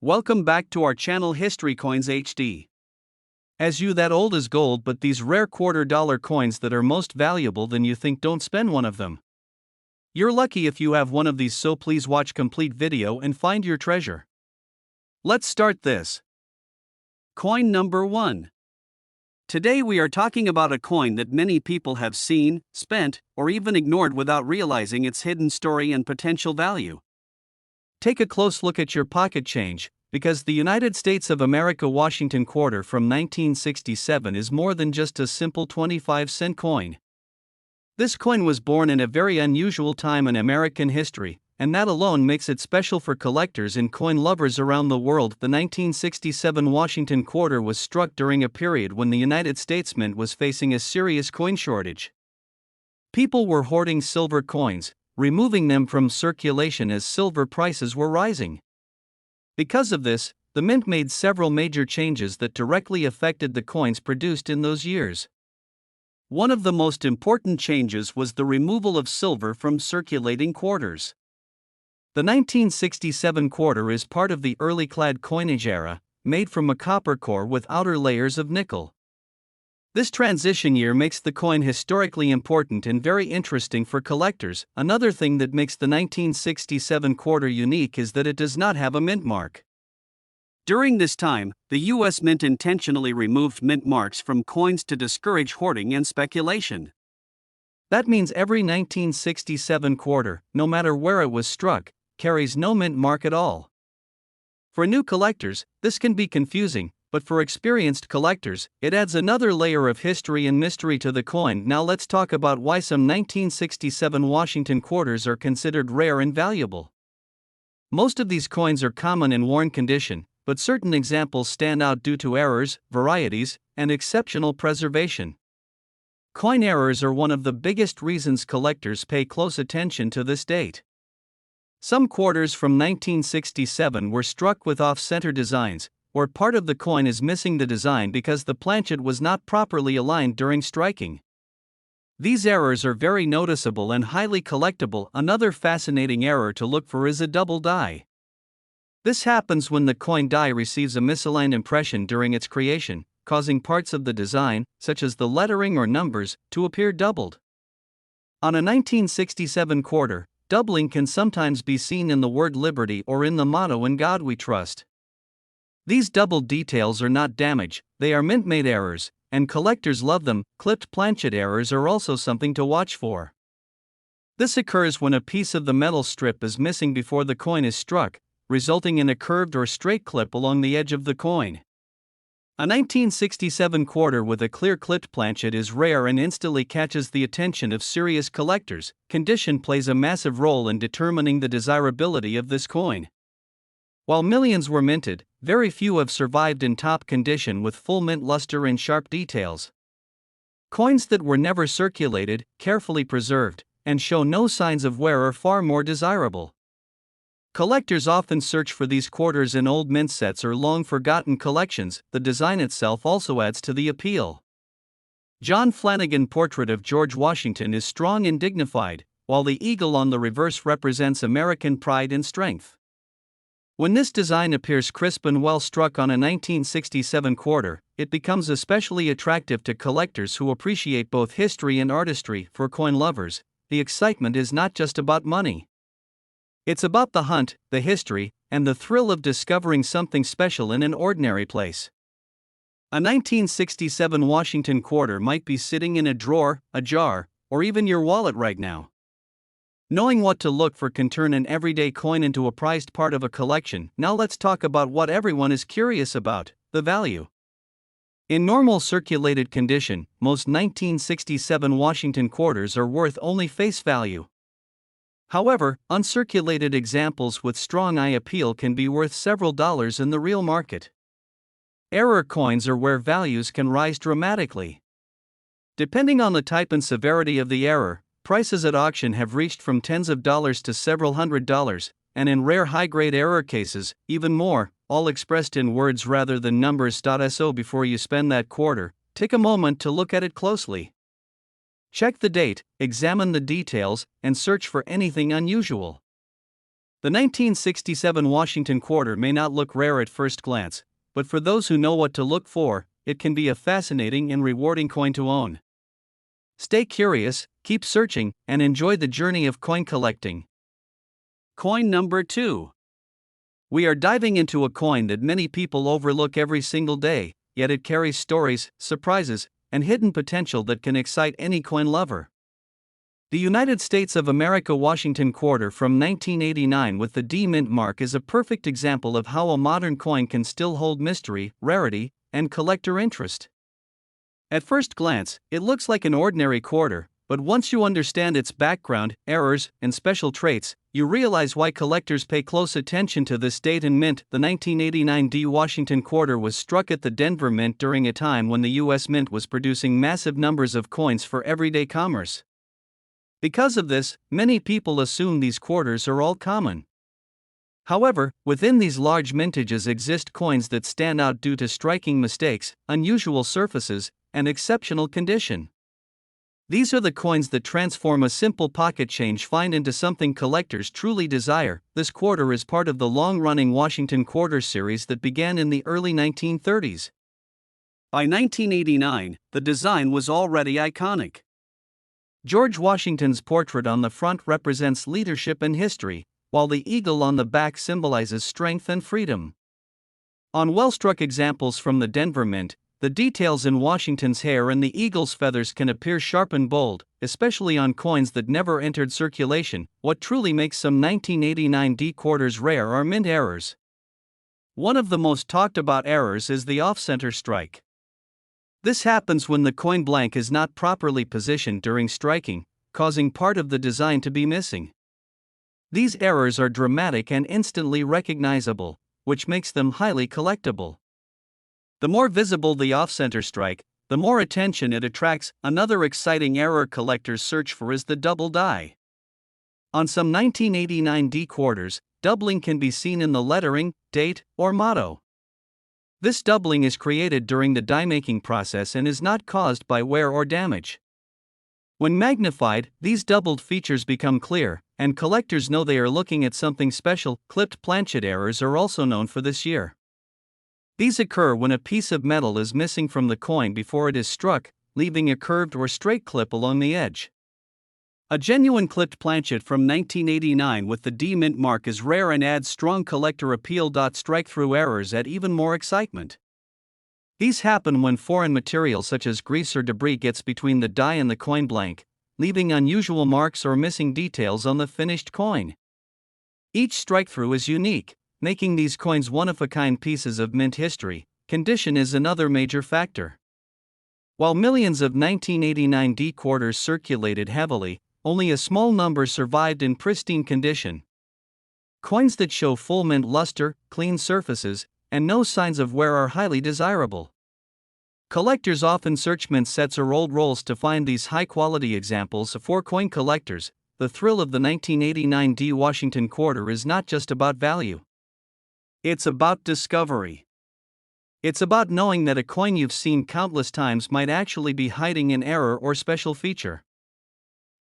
Welcome back to our channel History Coins HD. As you that old is gold, but these rare $quarter coins that are most valuable than you think, don't spend one of them. You're lucky if you have one of these, so please watch complete video and find your treasure. Let's start this. Coin number 1. Today we are talking about a coin that many people have seen, spent, or even ignored without realizing its hidden story and potential value. Take a close look at your pocket change, because the United States of America Washington quarter from 1967 is more than just a simple 25-cent coin. This coin was born in a very unusual time in American history, and that alone makes it special for collectors and coin lovers around the world. The 1967 Washington quarter was struck during a period when the United States Mint was facing a serious coin shortage. People were hoarding silver coins, removing them from circulation as silver prices were rising. Because of this, the Mint made several major changes that directly affected the coins produced in those years. One of the most important changes was the removal of silver from circulating quarters. The 1967 quarter is part of the early clad coinage era, made from a copper core with outer layers of nickel. This transition year makes the coin historically important and very interesting for collectors. Another thing that makes the 1967 quarter unique is that it does not have a mint mark. During this time, the U.S. Mint intentionally removed mint marks from coins to discourage hoarding and speculation. That means every 1967 quarter, no matter where it was struck, carries no mint mark at all. For new collectors, this can be confusing, but for experienced collectors, it adds another layer of history and mystery to the coin. Now let's talk about why some 1967 Washington quarters are considered rare and valuable. Most of these coins are common in worn condition, but certain examples stand out due to errors, varieties, and exceptional preservation. Coin errors are one of the biggest reasons collectors pay close attention to this date. Some quarters from 1967 were struck with off-center designs, where part of the coin is missing the design because the planchet was not properly aligned during striking. These errors are very noticeable and highly collectible. Another fascinating error to look for is a double die. This happens when the coin die receives a misaligned impression during its creation, causing parts of the design, such as the lettering or numbers, to appear doubled. On a 1967 quarter, doubling can sometimes be seen in the word Liberty or in the motto "In God We Trust." These doubled details are not damage, they are mint-made errors, and collectors love them. Clipped planchet errors are also something to watch for. This occurs when a piece of the metal strip is missing before the coin is struck, resulting in a curved or straight clip along the edge of the coin. A 1967 quarter with a clear clipped planchet is rare and instantly catches the attention of serious collectors. Condition plays a massive role in determining the desirability of this coin. While millions were minted, very few have survived in top condition with full mint luster and sharp details. Coins that were never circulated, carefully preserved, and show no signs of wear are far more desirable. Collectors often search for these quarters in old mint sets or long-forgotten collections. The design itself also adds to the appeal. John Flanagan portrait of George Washington is strong and dignified, while the eagle on the reverse represents American pride and strength. When this design appears crisp and well struck on a 1967 quarter, it becomes especially attractive to collectors who appreciate both history and artistry. For coin lovers, the excitement is not just about money. It's about the hunt, the history, and the thrill of discovering something special in an ordinary place. A 1967 Washington quarter might be sitting in a drawer, a jar, or even your wallet right now. Knowing what to look for can turn an everyday coin into a prized part of a collection. Now let's talk about what everyone is curious about: the value. In normal circulated condition, most 1967 Washington quarters are worth only face value. However, uncirculated examples with strong eye appeal can be worth several dollars in the real market. Error coins are where values can rise dramatically. Depending on the type and severity of the error, prices at auction have reached from tens of dollars to several $100s, and in rare high-grade error cases, even more, all expressed in words rather than numbers. So before you spend that quarter, take a moment to look at it closely. Check the date, examine the details, and search for anything unusual. The 1967 Washington quarter may not look rare at first glance, but for those who know what to look for, it can be a fascinating and rewarding coin to own. Stay curious, keep searching, and enjoy the journey of coin collecting. Coin number 2. We are diving into a coin that many people overlook every single day, yet it carries stories, surprises, and hidden potential that can excite any coin lover. The United States of America Washington quarter from 1989 with the D mint mark is a perfect example of how a modern coin can still hold mystery, rarity, and collector interest. At first glance, it looks like an ordinary quarter, but once you understand its background, errors, and special traits, you realize why collectors pay close attention to this date and mint. The 1989 D Washington quarter was struck at the Denver Mint during a time when the U.S. Mint was producing massive numbers of coins for everyday commerce. Because of this, many people assume these quarters are all common. However, within these large mintages exist coins that stand out due to striking mistakes, unusual surfaces, and exceptional condition. These are the coins that transform a simple pocket change find into something collectors truly desire. This quarter is part of the long-running Washington Quarter series that began in the early 1930s. By 1989, the design was already iconic. George Washington's portrait on the front represents leadership and history, while the eagle on the back symbolizes strength and freedom. On well-struck examples from the Denver Mint, the details in Washington's hair and the eagle's feathers can appear sharp and bold, especially on coins that never entered circulation. What truly makes some 1989 D quarters rare are mint errors. One of the most talked about errors is the off-center strike. This happens when the coin blank is not properly positioned during striking, causing part of the design to be missing. These errors are dramatic and instantly recognizable, which makes them highly collectible. The more visible the off-center strike, the more attention it attracts. Another exciting error collectors search for is the double die. On some 1989 D quarters, doubling can be seen in the lettering, date, or motto. This doubling is created during the die-making process and is not caused by wear or damage. When magnified, these doubled features become clear, and collectors know they are looking at something special. Clipped planchet errors are also known for this year. These occur when a piece of metal is missing from the coin before it is struck, leaving a curved or straight clip along the edge. A genuine clipped planchet from 1989 with the D mint mark is rare and adds strong collector appeal. Strike-through errors add even more excitement. These happen when foreign material such as grease or debris gets between the die and the coin blank, leaving unusual marks or missing details on the finished coin. Each strike-through is unique, making these coins one-of-a-kind pieces of mint history. Condition is another major factor. While millions of 1989 D quarters circulated heavily, only a small number survived in pristine condition. Coins that show full mint luster, clean surfaces, and no signs of wear are highly desirable. Collectors often search mint sets or old rolls to find these high-quality examples. For coin collectors, the thrill of the 1989 D Washington quarter is not just about value. It's about discovery. It's about knowing that a coin you've seen countless times might actually be hiding an error or special feature.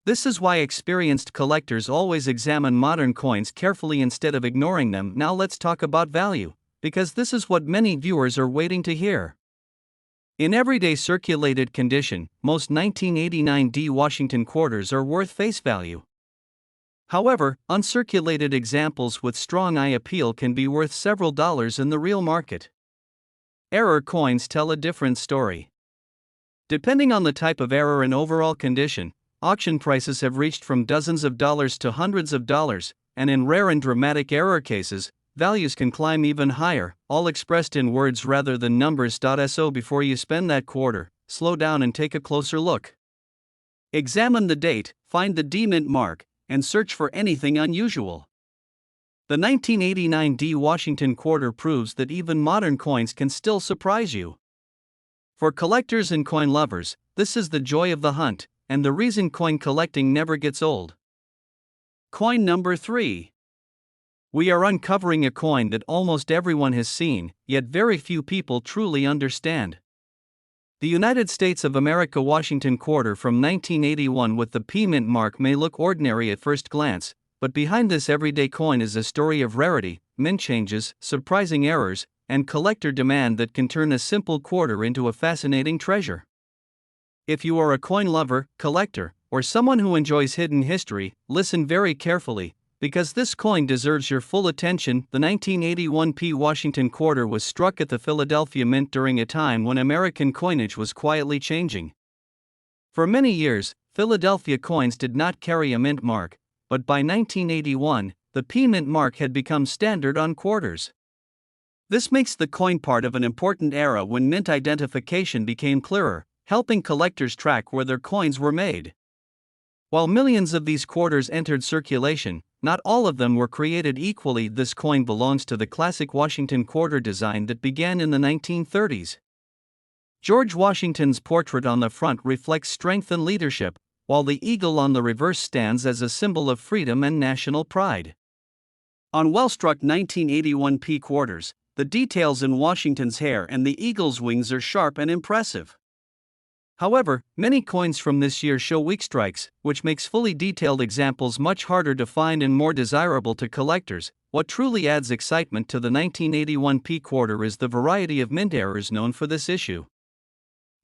This is why experienced collectors always examine modern coins carefully instead of ignoring them. Now let's talk about value, because this is what many viewers are waiting to hear. In everyday circulated condition, most 1989 D Washington quarters are worth face value. However, uncirculated examples with strong eye appeal can be worth several dollars in the real market. Error coins tell a different story. Depending on the type of error and overall condition, auction prices have reached from dozens of dollars to hundreds of dollars, and in rare and dramatic error cases, values can climb even higher, all expressed in words rather than numbers. So before you spend that quarter, slow down and take a closer look. Examine the date, find the D mint mark, and search for anything unusual. The 1989 D Washington quarter proves that even modern coins can still surprise you. For collectors and coin lovers, this is the joy of the hunt, and the reason coin collecting never gets old. Coin number 3. We are uncovering a coin that almost everyone has seen, yet very few people truly understand. The United States of America Washington quarter from 1981 with the P mint mark may look ordinary at first glance, but behind this everyday coin is a story of rarity, mint changes, surprising errors, and collector demand that can turn a simple quarter into a fascinating treasure. If you are a coin lover, collector, or someone who enjoys hidden history, listen very carefully, because this coin deserves your full attention. The 1981 P. Washington quarter was struck at the Philadelphia Mint during a time when American coinage was quietly changing. For many years, Philadelphia coins did not carry a mint mark, but by 1981, the P mint mark had become standard on quarters. This makes the coin part of an important era when mint identification became clearer, helping collectors track where their coins were made. While millions of these quarters entered circulation, not all of them were created equally. This coin belongs to the classic Washington quarter design that began in the 1930s. George Washington's portrait on the front reflects strength and leadership, while the eagle on the reverse stands as a symbol of freedom and national pride. On well-struck 1981 P quarters, the details in Washington's hair and the eagle's wings are sharp and impressive. However, many coins from this year show weak strikes, which makes fully detailed examples much harder to find and more desirable to collectors. What truly adds excitement to the 1981 P quarter is the variety of mint errors known for this issue.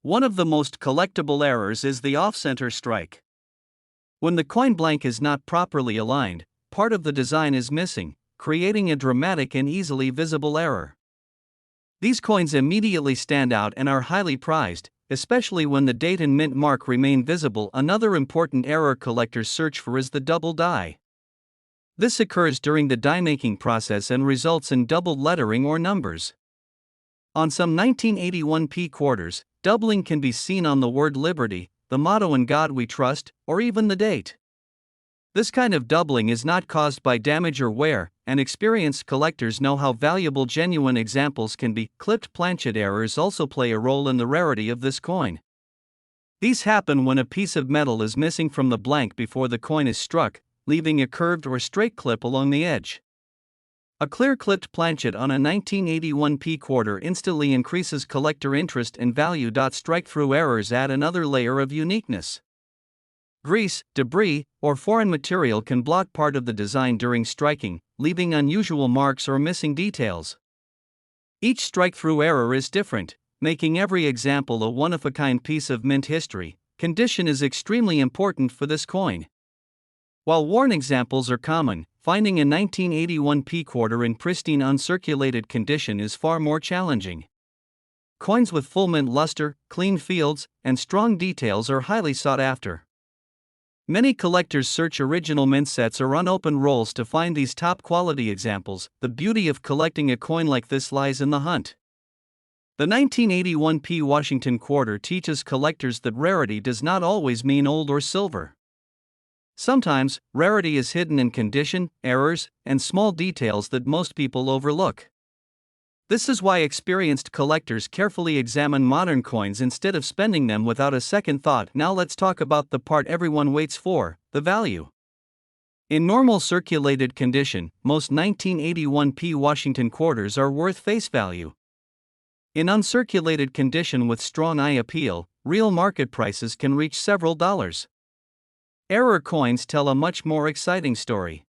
One of the most collectible errors is the off-center strike. When the coin blank is not properly aligned, part of the design is missing, creating a dramatic and easily visible error. These coins immediately stand out and are highly prized, especially when the date and mint mark remain visible. Another important error collectors search for is the double die. This occurs during the die-making process and results in doubled lettering or numbers. On some 1981 P quarters, doubling can be seen on the word Liberty, the motto In God We Trust, or even the date. This kind of doubling is not caused by damage or wear, and experienced collectors know how valuable genuine examples can be. Clipped planchet errors also play a role in the rarity of this coin. These happen when a piece of metal is missing from the blank before the coin is struck, leaving a curved or straight clip along the edge. A clear clipped planchet on a 1981 P quarter instantly increases collector interest and value. Strike-through errors add another layer of uniqueness. Grease, debris, or foreign material can block part of the design during striking, leaving unusual marks or missing details. Each strike-through error is different, making every example a one-of-a-kind piece of mint history. Condition is extremely important for this coin. While worn examples are common, finding a 1981 P quarter in pristine uncirculated condition is far more challenging. Coins with full mint luster, clean fields, and strong details are highly sought after. Many collectors search original mint sets or unopened rolls to find these top-quality examples. The beauty of collecting a coin like this lies in the hunt. The 1981 P Washington quarter teaches collectors that rarity does not always mean old or silver. Sometimes, rarity is hidden in condition, errors, and small details that most people overlook. This is why experienced collectors carefully examine modern coins instead of spending them without a second thought. Now let's talk about the part everyone waits for, the value. In normal circulated condition, most 1981 P Washington quarters are worth face value. In uncirculated condition with strong eye appeal, real market prices can reach several dollars. Error coins tell a much more exciting story.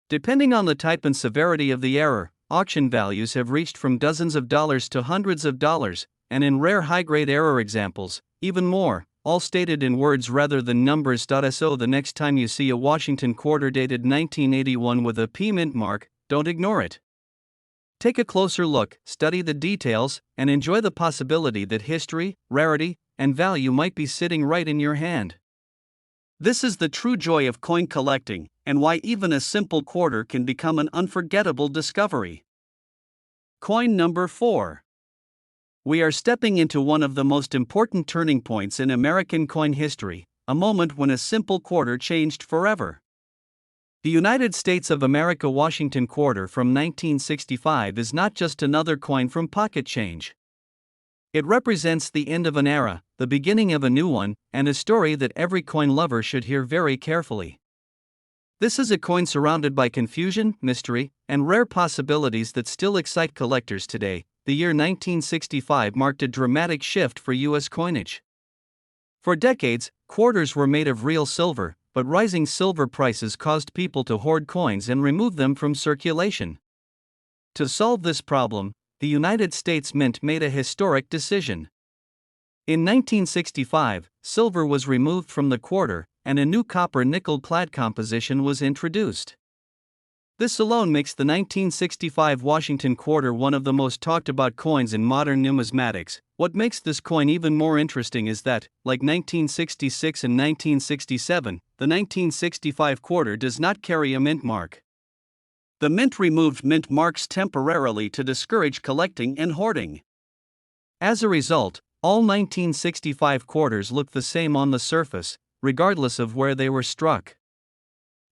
Depending on the type and severity of the error, auction values have reached from dozens of dollars to hundreds of dollars, and in rare high-grade error examples, even more, all stated in words rather than numbers. So the next time you see a Washington quarter dated 1981 with a P mint mark, don't ignore it. Take a closer look, study the details, and enjoy the possibility that history, rarity, and value might be sitting right in your hand. This is the true joy of coin collecting, and why even a simple quarter can become an unforgettable discovery. Coin number 4. We are stepping into one of the most important turning points in American coin history, a moment when a simple quarter changed forever. The United States of America Washington quarter from 1965 is not just another coin from pocket change. It represents the end of an era, the beginning of a new one, and a story that every coin lover should hear very carefully. This is a coin surrounded by confusion, mystery, and rare possibilities that still excite collectors today. The year 1965 marked a dramatic shift for U.S. coinage. For decades, quarters were made of real silver, but rising silver prices caused people to hoard coins and remove them from circulation. To solve this problem, the United States Mint made a historic decision. In 1965, silver was removed from the quarter, and a new copper-nickel clad composition was introduced. This alone makes the 1965 Washington quarter one of the most talked about coins in modern numismatics. What makes this coin even more interesting is that, like 1966 and 1967, the 1965 quarter does not carry a mint mark. The mint removed mint marks temporarily to discourage collecting and hoarding. As a result, all 1965 quarters look the same on the surface, regardless of where they were struck.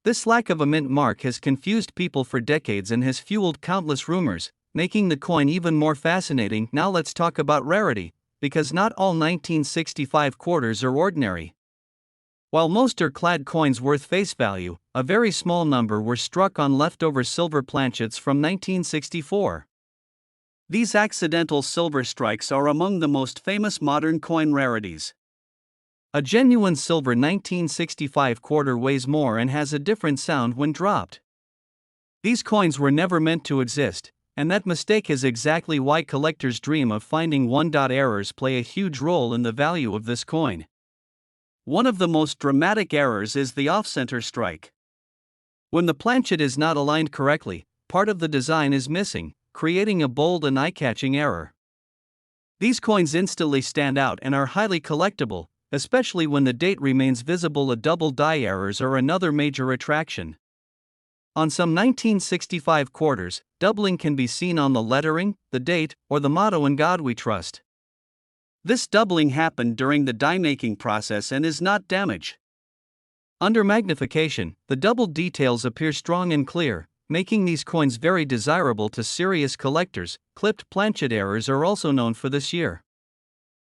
This lack of a mint mark has confused people for decades and has fueled countless rumors, making the coin even more fascinating. Now let's talk about rarity, because not all 1965 quarters are ordinary. While most are clad coins worth face value, a very small number were struck on leftover silver planchets from 1964. These accidental silver strikes are among the most famous modern coin rarities. A genuine silver 1965 quarter weighs more and has a different sound when dropped. These coins were never meant to exist, and that mistake is exactly why collectors dream of finding one. Errors play a huge role in the value of this coin. One of the most dramatic errors is the off-center strike. When the planchet is not aligned correctly, part of the design is missing, creating a bold and eye-catching error. These coins instantly stand out and are highly collectible, especially when the date remains visible. Double die errors are another major attraction. On some 1965 quarters, doubling can be seen on the lettering, the date, or the motto "In God We Trust." This doubling happened during the die-making process and is not damage. Under magnification, the doubled details appear strong and clear, making these coins very desirable to serious collectors. Clipped planchet errors are also known for this year.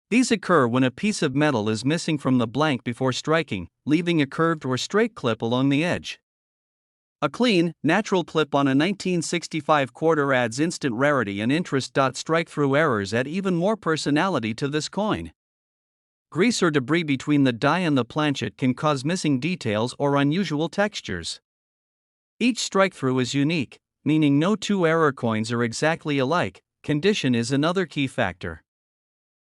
These occur when a piece of metal is missing from the blank before striking, leaving a curved or straight clip along the edge. A clean, natural clip on a 1965 quarter adds instant rarity and interest. Strike-through errors add even more personality to this coin. Grease or debris between the die and the planchet can cause missing details or unusual textures. Each strike-through is unique, meaning no two error coins are exactly alike. Condition is another key factor.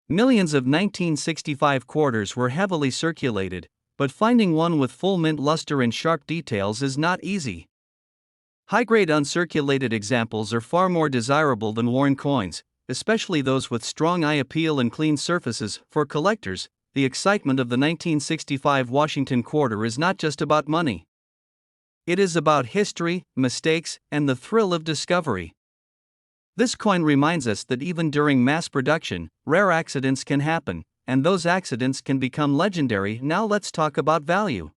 Millions of 1965 quarters were heavily circulated, but finding one with full mint luster and sharp details is not easy. High-grade uncirculated examples are far more desirable than worn coins, especially those with strong eye appeal and clean surfaces. For collectors, the excitement of the 1965 Washington quarter is not just about money. It is about history, mistakes, and the thrill of discovery. This coin reminds us that even during mass production, rare accidents can happen, and those accidents can become legendary. Now let's talk about value.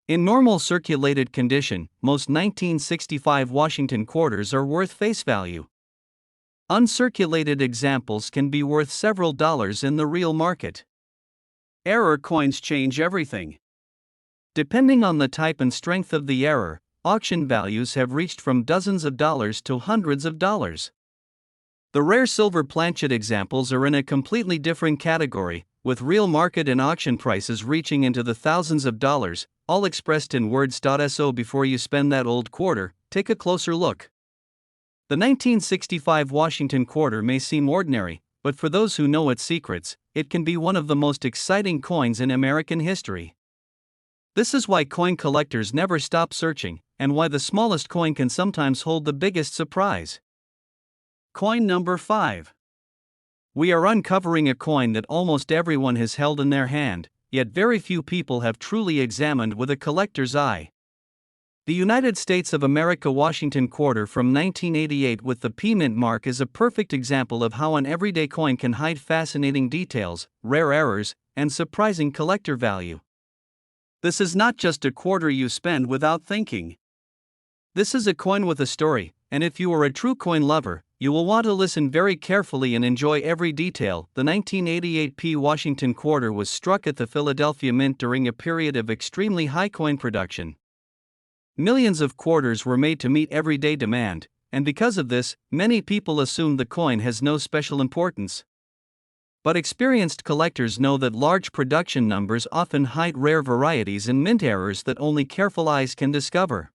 In normal circulated condition, most 1965 Washington quarters are worth face value. Uncirculated examples can be worth several dollars in the real market. Error coins change everything. Depending on the type and strength of the error, auction values have reached from dozens of dollars to hundreds of dollars. The rare silver planchet examples are in a completely different category, with real market and auction prices reaching into the thousands of dollars, all expressed in words. So before you spend that old quarter, take a closer look. The 1965 Washington quarter may seem ordinary, but for those who know its secrets, it can be one of the most exciting coins in American history. This is why coin collectors never stop searching, and why the smallest coin can sometimes hold the biggest surprise. Coin number 5. We are uncovering a coin that almost everyone has held in their hand, yet very few people have truly examined with a collector's eye. The United States of America Washington quarter from 1988 with the P Mint mark is a perfect example of how an everyday coin can hide fascinating details, rare errors, and surprising collector value. This is not just a quarter you spend without thinking. This is a coin with a story, and if you are a true coin lover, you will want to listen very carefully and enjoy every detail. The 1988 P Washington quarter was struck at the Philadelphia Mint during a period of extremely high coin production. Millions of quarters were made to meet everyday demand, and because of this, many people assume the coin has no special importance. But experienced collectors know that large production numbers often hide rare varieties and mint errors that only careful eyes can discover.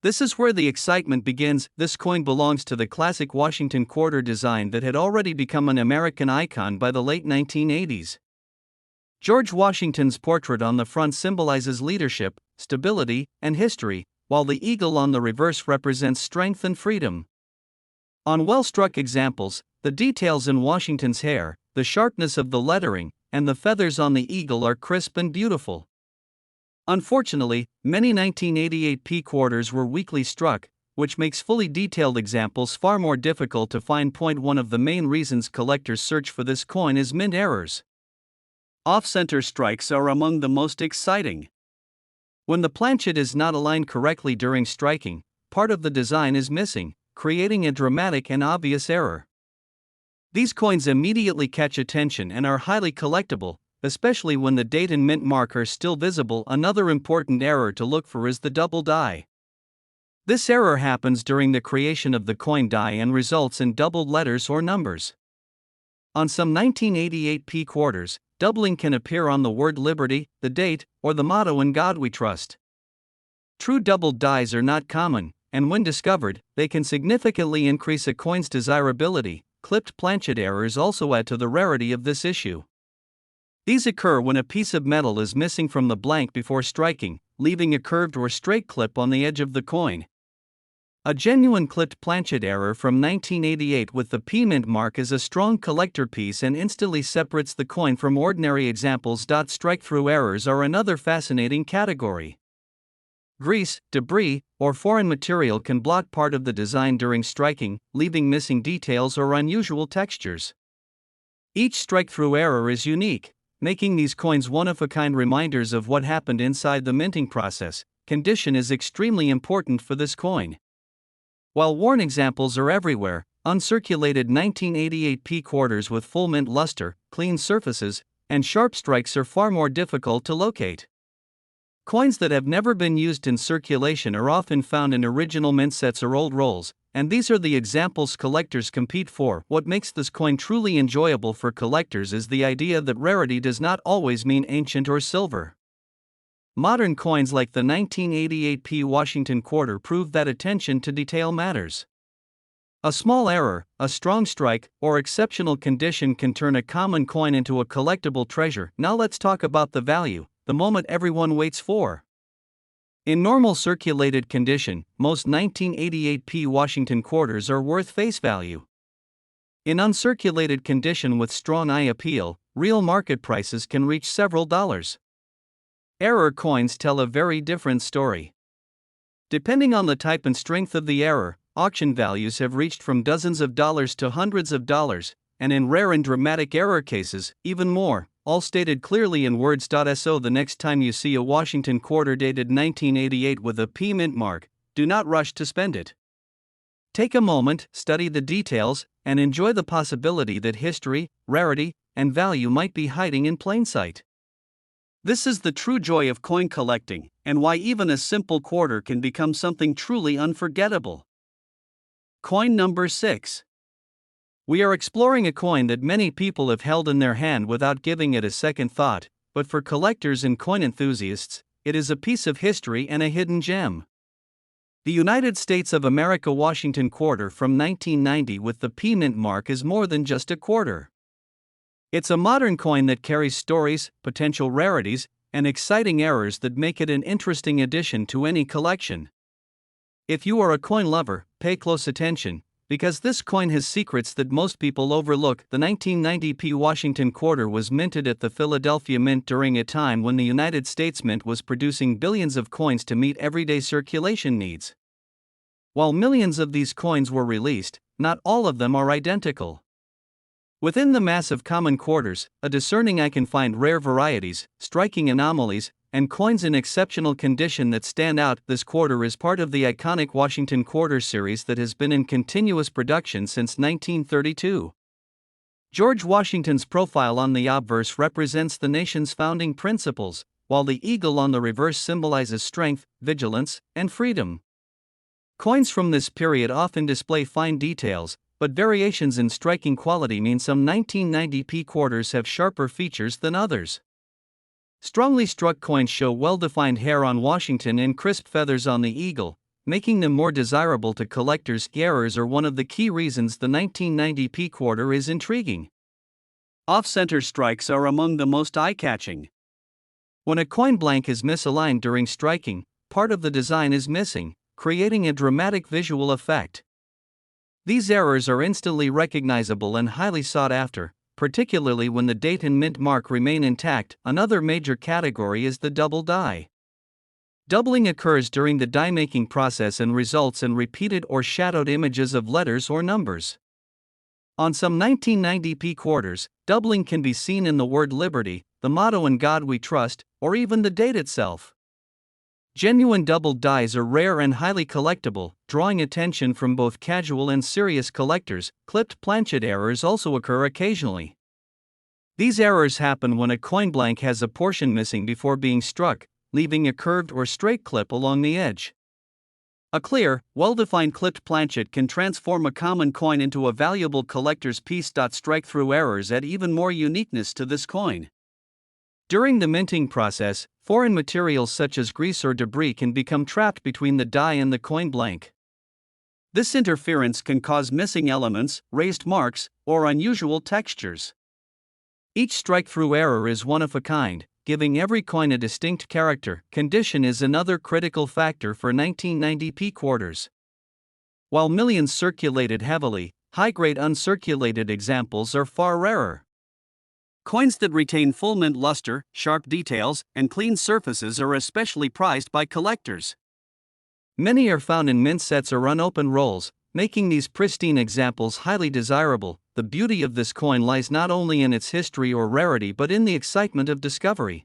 This is where the excitement begins. This coin belongs to the classic Washington quarter design that had already become an American icon by the late 1980s. George Washington's portrait on the front symbolizes leadership, stability, and history, while the eagle on the reverse represents strength and freedom. On well-struck examples, the details in Washington's hair, the sharpness of the lettering, and the feathers on the eagle are crisp and beautiful. Unfortunately, many 1988 P quarters were weakly struck, which makes fully detailed examples far more difficult to find. One of the main reasons collectors search for this coin is mint errors. Off-center strikes are among the most exciting. When the planchet is not aligned correctly during striking, part of the design is missing, creating a dramatic and obvious error. These coins immediately catch attention and are highly collectible, especially when the date and mint mark are still visible. Another important error to look for is the double die. This error happens during the creation of the coin die and results in doubled letters or numbers. On some 1988 P quarters, doubling can appear on the word Liberty, the date, or the motto In God We Trust. True doubled dies are not common, and when discovered, they can significantly increase a coin's desirability. Clipped planchet errors also add to the rarity of this issue. These occur when a piece of metal is missing from the blank before striking, leaving a curved or straight clip on the edge of the coin. A genuine clipped planchet error from 1988 with the P mint mark is a strong collector piece and instantly separates the coin from ordinary examples. Strike-through errors are another fascinating category. Grease, debris, or foreign material can block part of the design during striking, leaving missing details or unusual textures. Each strike-through error is unique, making these coins one-of-a-kind reminders of what happened inside the minting process. Condition is extremely important for this coin. While worn examples are everywhere, uncirculated 1988 P quarters with full mint luster, clean surfaces, and sharp strikes are far more difficult to locate. Coins that have never been used in circulation are often found in original mint sets or old rolls, and these are the examples collectors compete for. What makes this coin truly enjoyable for collectors is the idea that rarity does not always mean ancient or silver. Modern coins like the 1988 P Washington quarter prove that attention to detail matters. A small error, a strong strike, or exceptional condition can turn a common coin into a collectible treasure. Now let's talk about the value, the moment everyone waits for. In normal circulated condition, most 1988 P Washington quarters are worth face value. In uncirculated condition with strong eye appeal, real market prices can reach several dollars. Error coins tell a very different story. Depending on the type and strength of the error, auction values have reached from dozens of dollars to hundreds of dollars, and in rare and dramatic error cases, even more, all stated clearly in words. So the next time you see a Washington quarter dated 1988 with a P mint mark, do not rush to spend it. Take a moment, study the details, and enjoy the possibility that history, rarity, and value might be hiding in plain sight. This is the true joy of coin collecting, and why even a simple quarter can become something truly unforgettable. Coin number 6. We are exploring a coin that many people have held in their hand without giving it a second thought, but for collectors and coin enthusiasts, it is a piece of history and a hidden gem. The United States of America Washington quarter from 1990 with the P mint mark is more than just a quarter. It's a modern coin that carries stories, potential rarities, and exciting errors that make it an interesting addition to any collection. If you are a coin lover, pay close attention, because this coin has secrets that most people overlook. The 1990 P Washington quarter was minted at the Philadelphia Mint during a time when the United States Mint was producing billions of coins to meet everyday circulation needs. While millions of these coins were released, not all of them are identical. Within the mass of common quarters, a discerning eye can find rare varieties, striking anomalies, and coins in exceptional condition that stand out. This quarter is part of the iconic Washington quarter series that has been in continuous production since 1932. George Washington's profile on the obverse represents the nation's founding principles, while the eagle on the reverse symbolizes strength, vigilance, and freedom. Coins from this period often display fine details, but variations in striking quality mean some 1990p quarters have sharper features than others. Strongly struck coins show well-defined hair on Washington and crisp feathers on the eagle, making them more desirable to collectors. Errors are one of the key reasons the 1990p quarter is intriguing. Off-center strikes are among the most eye-catching. When a coin blank is misaligned during striking, part of the design is missing, creating a dramatic visual effect. These errors are instantly recognizable and highly sought after, particularly when the date and mint mark remain intact. Another major category is the double die. Doubling occurs during the die-making process and results in repeated or shadowed images of letters or numbers. On some 1990p quarters, doubling can be seen in the word Liberty, the motto In God We Trust, or even the date itself. Genuine doubled dies are rare and highly collectible, drawing attention from both casual and serious collectors. Clipped planchet errors also occur occasionally. These errors happen when a coin blank has a portion missing before being struck, leaving a curved or straight clip along the edge. A clear, well-defined clipped planchet can transform a common coin into a valuable collector's piece. Strike-through errors add even more uniqueness to this coin. During the minting process, foreign materials such as grease or debris can become trapped between the die and the coin blank. This interference can cause missing elements, raised marks, or unusual textures. Each strike-through error is one of a kind, giving every coin a distinct character. Condition is another critical factor for 1990p quarters. While millions circulated heavily, high-grade uncirculated examples are far rarer. Coins that retain full mint luster, sharp details, and clean surfaces are especially prized by collectors. Many are found in mint sets or unopened rolls, making these pristine examples highly desirable. The beauty of this coin lies not only in its history or rarity but in the excitement of discovery.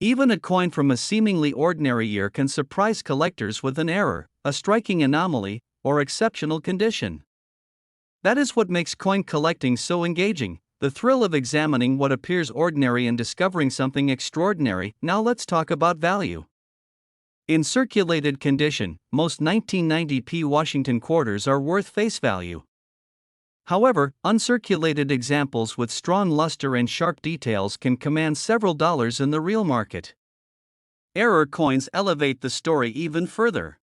Even a coin from a seemingly ordinary year can surprise collectors with an error, a striking anomaly, or exceptional condition. That is what makes coin collecting so engaging. The thrill of examining what appears ordinary and discovering something extraordinary. Now let's talk about value. In circulated condition, most 1990p Washington quarters are worth face value. However, uncirculated examples with strong luster and sharp details can command several dollars in the real market. Error coins elevate the story even further.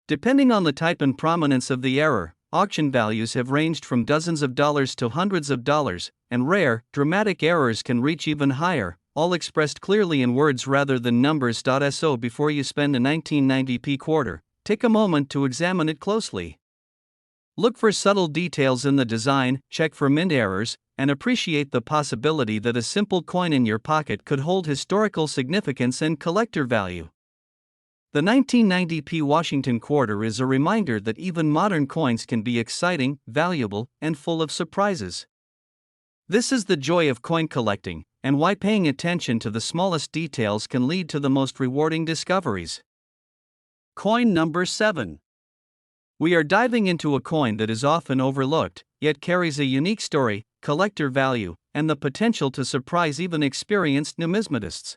Depending on the type and prominence of the error, auction values have ranged from dozens of dollars to hundreds of dollars, and rare, dramatic errors can reach even higher, all expressed clearly in words rather than numbers. So before you spend a 1990p quarter, take a moment to examine it closely. Look for subtle details in the design, check for mint errors, and appreciate the possibility that a simple coin in your pocket could hold historical significance and collector value. The 1990p Washington quarter is a reminder that even modern coins can be exciting, valuable, and full of surprises. This is the joy of coin collecting, and why paying attention to the smallest details can lead to the most rewarding discoveries. Coin number 7. We are diving into a coin that is often overlooked, yet carries a unique story, collector value, and the potential to surprise even experienced numismatists.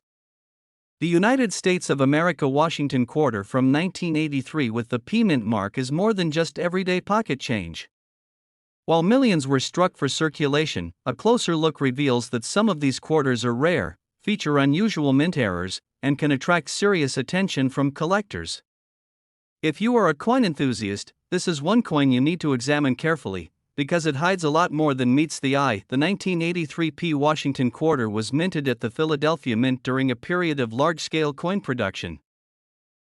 The United States of America Washington quarter from 1983 with the P mint mark is more than just everyday pocket change. While millions were struck for circulation, a closer look reveals that some of these quarters are rare, feature unusual mint errors, and can attract serious attention from collectors. If you are a coin enthusiast, this is one coin you need to examine carefully, because it hides a lot more than meets the eye. The 1983p Washington quarter was minted at the Philadelphia Mint during a period of large-scale coin production.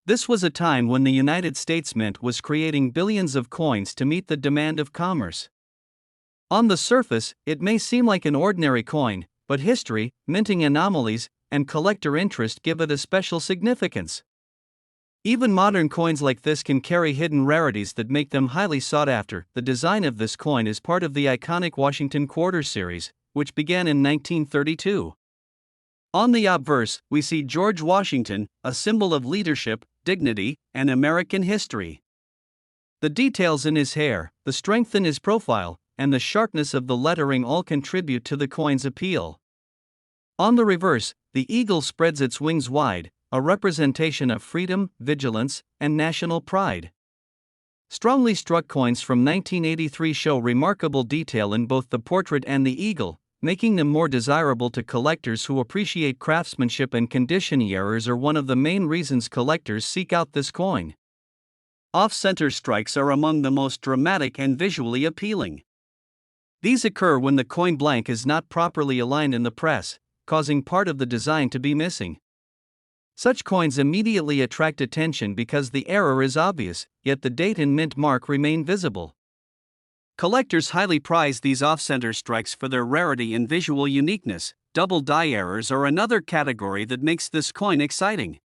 This was a time when the United States Mint was creating billions of coins to meet the demand of commerce. On the surface, it may seem like an ordinary coin, but history, minting anomalies, and collector interest give it a special significance. Even modern coins like this can carry hidden rarities that make them highly sought after. The design of this coin is part of the iconic Washington Quarter series, which began in 1932. On the obverse, we see George Washington, a symbol of leadership, dignity, and American history. The details in his hair, the strength in his profile, and the sharpness of the lettering all contribute to the coin's appeal. On the reverse, the eagle spreads its wings wide, a representation of freedom, vigilance, and national pride. Strongly struck coins from 1983 show remarkable detail in both the portrait and the eagle, making them more desirable to collectors who appreciate craftsmanship, and condition errors are one of the main reasons collectors seek out this coin. Off-center strikes are among the most dramatic and visually appealing. These occur when the coin blank is not properly aligned in the press, causing part of the design to be missing. Such coins immediately attract attention because the error is obvious, yet the date and mint mark remain visible. Collectors highly prize these off-center strikes for their rarity and visual uniqueness. Double die errors are another category that makes this coin exciting.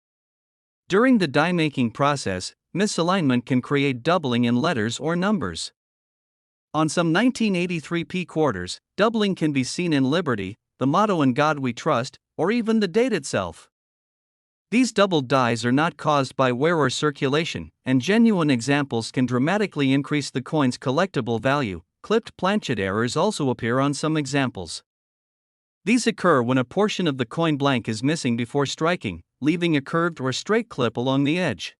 During the die-making process, misalignment can create doubling in letters or numbers. On some 1983 P quarters, doubling can be seen in Liberty, the motto "In God We Trust," or even the date itself. These doubled dies are not caused by wear or circulation, and genuine examples can dramatically increase the coin's collectible value. Clipped planchet errors also appear on some examples. These occur when a portion of the coin blank is missing before striking, leaving a curved or straight clip along the edge.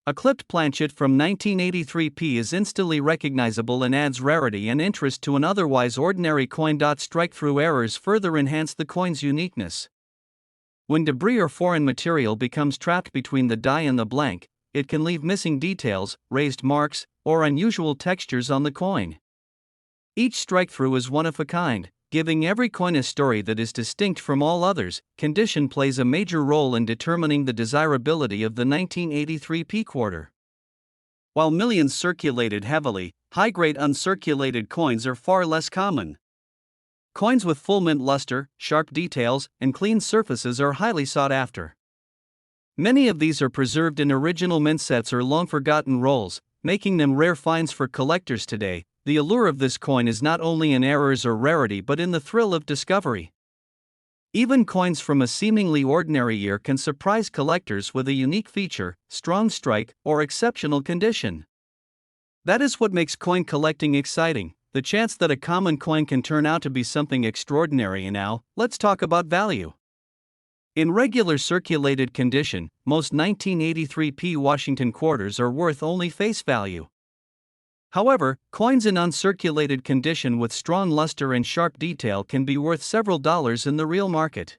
A clipped planchet from 1983 P is instantly recognizable and adds rarity and interest to an otherwise ordinary coin. Strike-through errors further enhance the coin's uniqueness. When debris or foreign material becomes trapped between the die and the blank, it can leave missing details, raised marks, or unusual textures on the coin. Each strike-through is one of a kind, giving every coin a story that is distinct from all others. Condition plays a major role in determining the desirability of the 1983 P quarter. While millions circulated heavily, high-grade uncirculated coins are far less common. Coins with full mint luster, sharp details, and clean surfaces are highly sought after. Many of these are preserved in original mint sets or long-forgotten rolls, making them rare finds for collectors today. The allure of this coin is not only in errors or rarity but in the thrill of discovery. Even coins from a seemingly ordinary year can surprise collectors with a unique feature, strong strike, or exceptional condition. That is what makes coin collecting exciting, the chance that a common coin can turn out to be something extraordinary. And now, let's talk about value. In regular circulated condition, most 1983 P Washington quarters are worth only face value. However, coins in uncirculated condition with strong luster and sharp detail can be worth several dollars in the real market.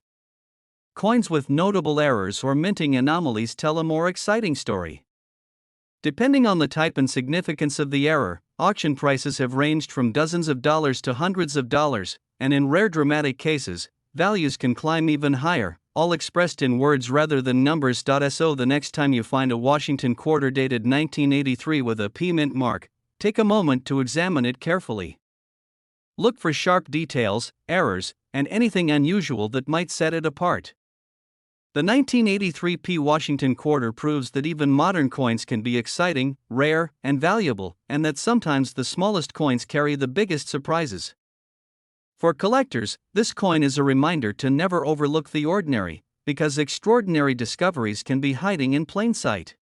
Coins with notable errors or minting anomalies tell a more exciting story. Depending on the type and significance of the error, auction prices have ranged from dozens of dollars to hundreds of dollars, and in rare dramatic cases, values can climb even higher, all expressed in words rather than numbers. So the next time you find a Washington quarter dated 1983 with a P mint mark, take a moment to examine it carefully. Look for sharp details, errors, and anything unusual that might set it apart. The 1983 P Washington quarter proves that even modern coins can be exciting, rare, and valuable, and that sometimes the smallest coins carry the biggest surprises. For collectors, this coin is a reminder to never overlook the ordinary, because extraordinary discoveries can be hiding in plain sight.